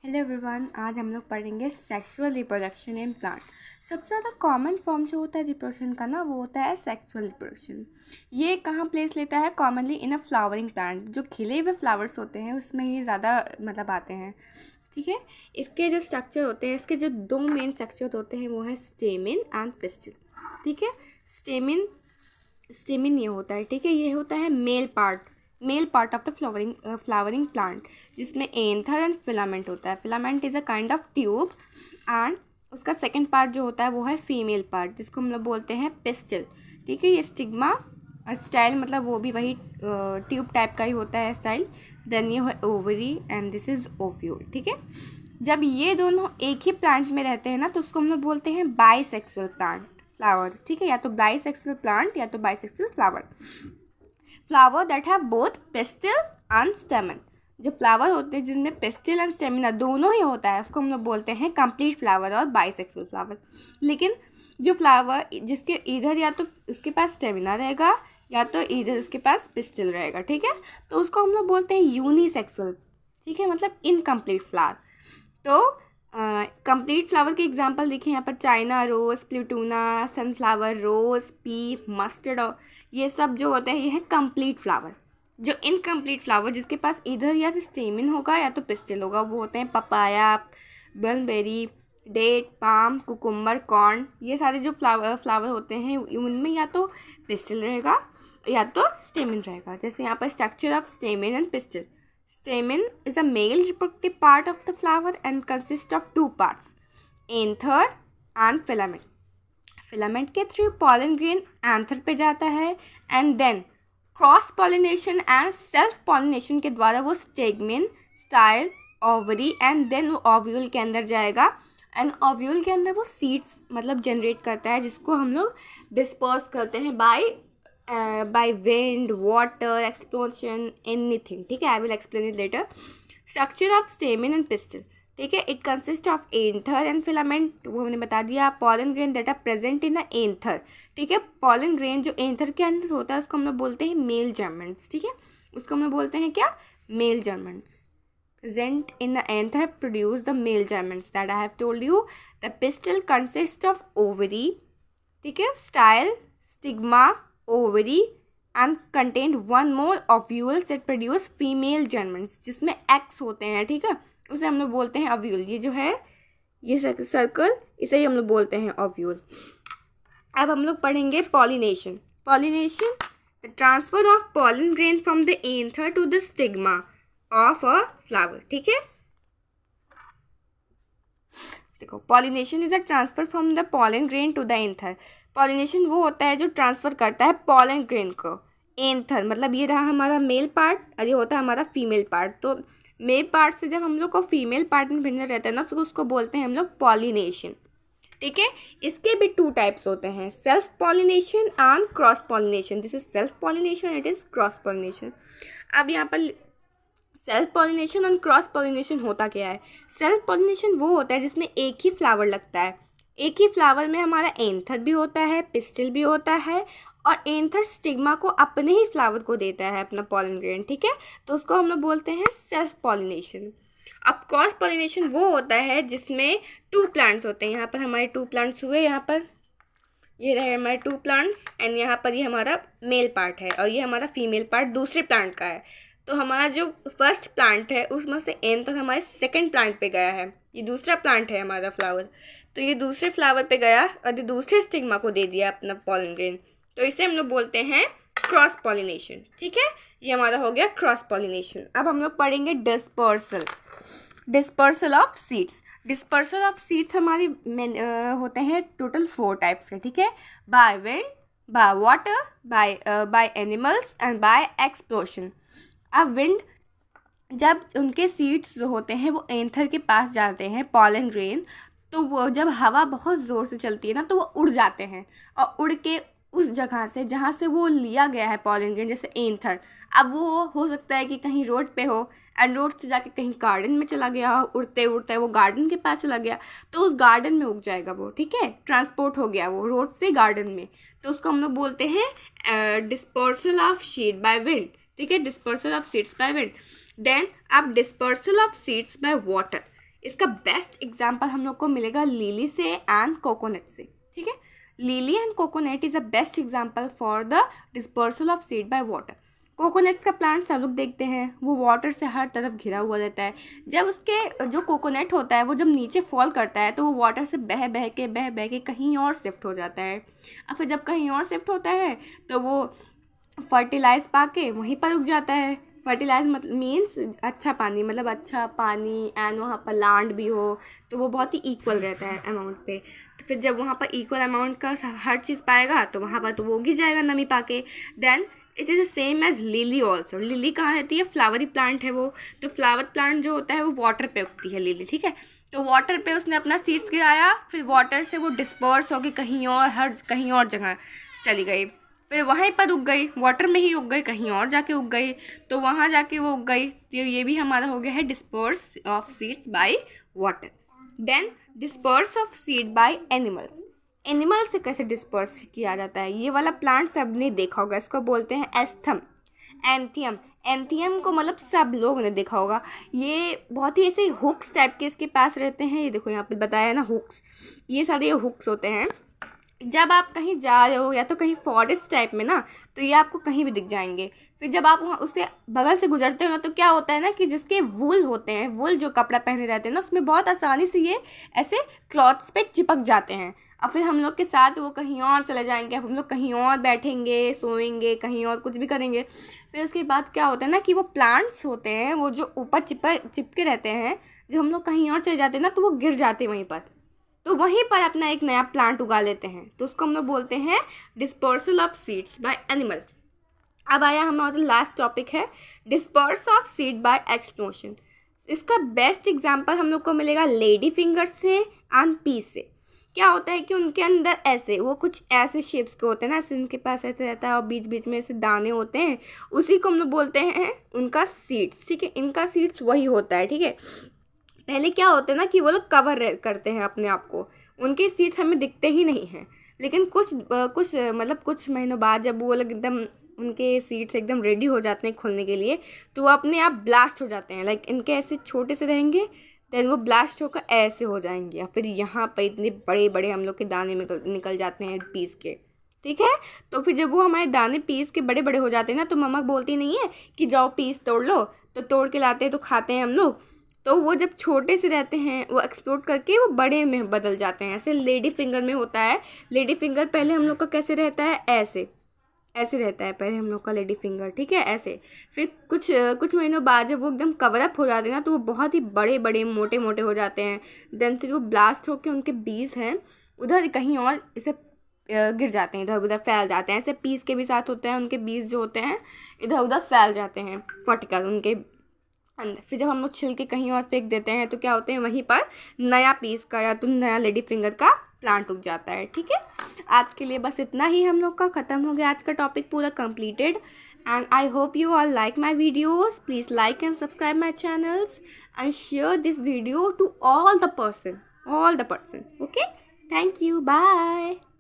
Hello everyone, आज हम लोग पढ़ेंगे सेक्सुअल रिप्रोडक्शन इन प्लांट। सबसे ज़्यादा कॉमन फॉर्म जो होता है रिप्रोडक्शन का ना, वो होता है सेक्सुअल रिप्रोडक्शन। ये कहाँ प्लेस लेता है? Commonly in a flowering plant. जो खिले हुए फ्लावर्स होते हैं उसमें ये ज़्यादा आते हैं। ठीक है, इसके जो स्ट्रक्चर होते हैं, इसके जो दो मेन स्ट्रक्चर होते हैं वो है स्टेमिन एंड पिस्टिल। ठीक है, स्टेमिन ये होता है, ठीक है, ये होता है male part of the flowering plant, जिसमें एंथर एंड फिलामेंट होता है। Filament is a kind of tube and उसका सेकंड पार्ट जो होता है वो है फीमेल पार्ट, जिसको हम लोग बोलते हैं पिस्टिल। ठीक है, ये स्टिग्मा स्टाइल मतलब वो भी वही ट्यूब टाइप का ही होता है स्टाइल। देन ये है ovary and this is ovule. ठीक है, जब ये दोनों एक ही प्लांट में रहते हैं ना, तो उसको हम लोग बोलते हैं बाइसेक्सुअल फ्लावर। ठीक है, या तो बाइसेक्सुअल प्लांट या तो bisexual flower that have both pistil and स्टेमन। जो फ्लावर होते हैं जिनमें पिस्टिल एंड स्टेमिना दोनों ही होता है, उसको हम लोग बोलते हैं कंप्लीट फ्लावर और बाइसेक्सुअल फ्लावर। लेकिन जो फ्लावर जिसके इधर या तो उसके पास स्टेमिना रहेगा या तो इधर उसके पास पिस्टिल रहेगा, ठीक है, तो उसको हम लोग बोलते हैं यूनिसेक्सुअल। ठीक है, मतलब इनकम्प्लीट फ्लावर। तो कंप्लीट फ्लावर के एग्जांपल देखें यहाँ पर, चाइना रोज, प्लूटूना, सनफ्लावर, रोज, पी, मस्टर्ड, और ये सब जो होते हैं ये है कंप्लीट फ्लावर। जो इनकम्प्लीट फ्लावर जिसके पास इधर या तो स्टेमिन होगा या तो पिस्टिल होगा, वो होते हैं papaya, bilberry, date, palm, cucumber, corn. ये सारे जो फ्लावर होते हैं उनमें या तो पिस्टिल रहेगा या तो स्टेमिन रहेगा। जैसे यहाँ पर structure of stamen and pistil. Stamen is a male reproductive part of the flower and consists of two parts, anther and filament. Filament के थ्रू pollen grain anther पे जाता है and then cross pollination and self pollination के द्वारा वो stegmen, style, ovary and then वो ovule के अंदर जाएगा and ovule के अंदर वो seeds मतलब जनरेट करता है, जिसको हम लोग डिस्पर्स करते हैं by wind, water, explosion, anything. ठीक है, I will explain it later. Structure of stamen and pistil. ठीक है, it consists of anther and filament, वो हमने बता दिया. Pollen grain that are present in the anther. ठीक है, pollen grain जो anther के अंदर होता है उसको हम लोग बोलते हैं male germans. ठीक है, उसको हम लोग बोलते हैं क्या? male germans. Present in the anther produce the male germans that I have told you. The pistil consists of ovary. ठीक है, style, stigma, ovary and contain one more ovules that produce female germans, जिसमें eggs होते हैं। ठीक है, उसे हम लोग बोलते हैं ovule। ये जो है ये सर्कल, इसे ही हम लोग बोलते हैं ovule। अब हम लोग पढ़ेंगे pollination। the transfer of pollen grain from the anther to the stigma of a flower। ठीक है, देखो, pollination is a transfer from the pollen grain to the anther। Pollination वो होता है जो ट्रांसफ़र करता है पॉलन ग्रेन को एंथर, मतलब ये रहा हमारा मेल पार्ट और ये होता है हमारा फीमेल पार्ट। तो मेल पार्ट से जब हम लोग को फीमेल पार्ट में भेजना रहता है ना, तो उसको बोलते हैं हम लोग पॉलिनेशन। ठीक है, इसके भी टू टाइप्स होते हैं, self pollination and cross pollination. This is self pollination, it is cross pollination. अब यहाँ पर सेल्फ पॉलिनेशन और क्रॉस पॉलिनेशन होता क्या है? सेल्फ पॉलिनेशन वो होता है जिसमें एक ही फ्लावर लगता है, एक ही फ्लावर में हमारा एंथर भी होता है, पिस्टिल भी होता है, और एंथर स्टिग्मा को अपने ही फ्लावर को देता है अपना पॉलन ग्रेन। ठीक है, तो उसको हम लोग बोलते हैं सेल्फ पॉलिनेशन। अब क्रॉस पॉलिनेशन वो होता है जिसमें टू प्लांट्स होते हैं। यहाँ पर हमारे टू प्लांट्स हुए, यहाँ पर ये रहे हमारे टू प्लांट्स एंड यहाँ पर ये हमारा मेल पार्ट है और ये हमारा फीमेल पार्ट दूसरे प्लांट का है। तो हमारा जो फर्स्ट प्लांट है उसमें से एंथर हमारे सेकेंड प्लांट पे गया है, ये दूसरा प्लांट है हमारा फ्लावर, तो ये दूसरे फ्लावर पे गया और ये दूसरे स्टिग्मा को दे दिया अपना पॉलन ग्रेन, तो इसे हम लोग बोलते हैं क्रॉस पॉलिनेशन। ठीक है, ये हमारा हो गया क्रॉस पॉलिनेशन। अब हम लोग पढ़ेंगे dispersal of seeds. Dispersal of seeds हमारे होते हैं टोटल 4 टाइप्स के। ठीक है, by wind, by water, by animals and by explosion. अब विंड, जब उनके सीड्स जो होते हैं वो एंथर के पास जाते हैं पॉलन ग्रेन, तो वो जब हवा बहुत ज़ोर से चलती है ना, तो वो उड़ जाते हैं और उड़ के उस जगह से जहाँ से वो लिया गया है पॉलन ग्रेन, जैसे एंथर, अब वो हो सकता है कि कहीं रोड पे हो एंड रोड से जाके कहीं गार्डन में चला गया, उड़ते उड़ते वो गार्डन के पास चला गया, तो उस गार्डन में उग जाएगा वो। ठीक है, ट्रांसपोर्ट हो गया वो रोड से गार्डन में, तो उसको हम लोग बोलते हैं dispersal of seed by wind. ठीक है, dispersal of seeds by wind. Then अब dispersal of seeds by water. इसका बेस्ट एग्जाम्पल हम लोग को मिलेगा लिली से एंड कोकोनट से, ठीक है। Lily and coconut is a best example for the dispersal of seed by water. Coconuts का प्लांट सब लोग देखते हैं, वो वाटर से हर तरफ घिरा हुआ रहता है। जब उसके जो कोकोनट होता है वो जब नीचे फॉल करता है तो वो वाटर से बह बह के कहीं और शिफ्ट हो जाता है। और फिर जब कहीं और शिफ्ट होता है तो वो फर्टिलाइज पाके वहीं पर उग जाता है। फर्टिलाइज मतलब मीन्स अच्छा पानी, मतलब अच्छा पानी एंड वहाँ पर लैंड भी हो तो वो बहुत ही इक्वल रहता है अमाउंट पे। तो फिर जब वहाँ पर इक्वल अमाउंट का हर चीज़ पाएगा तो वहाँ पर तो वो उग जाएगा नमी पाके। Then it is the same as lily also. Lily कहाँ रहती है? फ्लावरी प्लांट है वो। तो फ्लावर प्लांट जो होता है वो वाटर पे उगती है लिली, ठीक है। तो वाटर पे उसने अपना सीड्स गिराया, फिर वाटर से वो डिस्पर्स होकर कहीं और जगह चली गई, फिर वहीं पर उग गई, वाटर में ही उग गई, कहीं और जाके उग गई, तो वहाँ जाके वो उग गई। तो ये भी हमारा हो गया है disperse of seeds by water. Then disperse of seed by animals. Animal से कैसे डिस्पर्स किया जाता है? ये वाला प्लांट सबने देखा होगा, इसको बोलते हैं एस्थम, एंथियम। एंथियम को मतलब सब लोगों ने देखा होगा। ये बहुत ही ऐसे हुक्स टाइप के इसके पास रहते हैं। ये देखो यहाँ पे बताया है ना, हुक्स, ये सारे हुक्स होते हैं। जब आप कहीं जा रहे हो या तो कहीं फॉरेस्ट टाइप में ना, तो ये आपको कहीं भी दिख जाएंगे। फिर जब आप वहाँ उसके बगल से गुजरते हो ना, तो क्या होता है ना कि जिसके वूल होते हैं, वूल जो कपड़ा पहने रहते हैं ना, उसमें बहुत आसानी से ये ऐसे क्लॉथ्स पे चिपक जाते हैं। और फिर हम लोग के साथ वो कहीं और चले जाएंगे, हम लोग कहीं और बैठेंगे, सोएंगे, कहीं और कुछ भी करेंगे। फिर उसके बाद क्या होता है ना कि वो प्लांट्स होते हैं, वो जो ऊपर चिपके रहते हैं, जब हम लोग कहीं और चले जाते हैं ना तो वो गिर जाते हैं वहीं पर, तो वहीं पर अपना एक नया प्लांट उगा लेते हैं। तो उसको हम लोग बोलते हैं dispersal of seeds by animal. अब आया हमारा लास्ट टॉपिक है disperse of seed by explosion. इसका बेस्ट एग्जांपल हम लोग को मिलेगा लेडी फिंगर से एंड पीस से। क्या होता है कि उनके अंदर ऐसे वो कुछ ऐसे शेप्स के होते हैं ना, ऐसे इनके पास ऐसे रहता है और बीच बीच में ऐसे दाने होते हैं, उसी को हम लोग बोलते हैं उनका सीड्स, ठीक है। इनका सीड्स वही होता है, ठीक है। पहले क्या होता है ना कि वो लोग कवर करते हैं अपने आप को, उनके सीड्स हमें दिखते ही नहीं हैं। लेकिन कुछ महीनों बाद जब वो लोग एकदम उनके सीड्स एकदम रेडी हो जाते हैं खुलने के लिए, तो वो अपने आप ब्लास्ट हो जाते हैं। लाइक इनके ऐसे छोटे से रहेंगे, देन वो ब्लास्ट होकर ऐसे हो जाएंगे, या फिर यहाँ पर इतने बड़े बड़े हम लोग के दाने निकल जाते हैं पीस के, ठीक है। तो फिर जब वो हमारे दाने पीस के बड़े बड़े हो जाते हैं ना, तो मम्मा बोलती नहीं है कि जाओ पीस तोड़ लो, तो तोड़ के लाते हैं तो खाते हैं हम लोग। तो वो जब छोटे से रहते हैं वो एक्सप्लोड करके वो बड़े में बदल जाते हैं। ऐसे लेडी फिंगर में होता है। लेडी फिंगर पहले हम लोग का कैसे रहता है? ऐसे ऐसे रहता है पहले हम लोग का लेडी फिंगर, ठीक है, ऐसे। फिर कुछ महीनों बाद जब वो एकदम कवर अप हो जाते हैं ना, तो वो बहुत ही बड़े बड़े मोटे मोटे हो जाते हैं। देन फिर वो ब्लास्ट होकर उनके बीज हैं उधर कहीं और इसे गिर जाते हैं, इधर उधर फैल जाते हैं। ऐसे पीस के भी साथ होता है, उनके बीज जो होते हैं इधर उधर फैल जाते हैं फटकर उनके अंदर। फिर जब हम लोग छिल के कहीं और फेंक देते हैं तो क्या होते हैं, वहीं पर नया पीस का या तो नया लेडी फिंगर का प्लांट उग जाता है, ठीक है। आज के लिए बस इतना ही हम लोग का ख़त्म हो गया, आज का टॉपिक पूरा completed. And I hope you all like my videos. Please like and subscribe my channels and share this video to all the person. Okay, thank you, bye.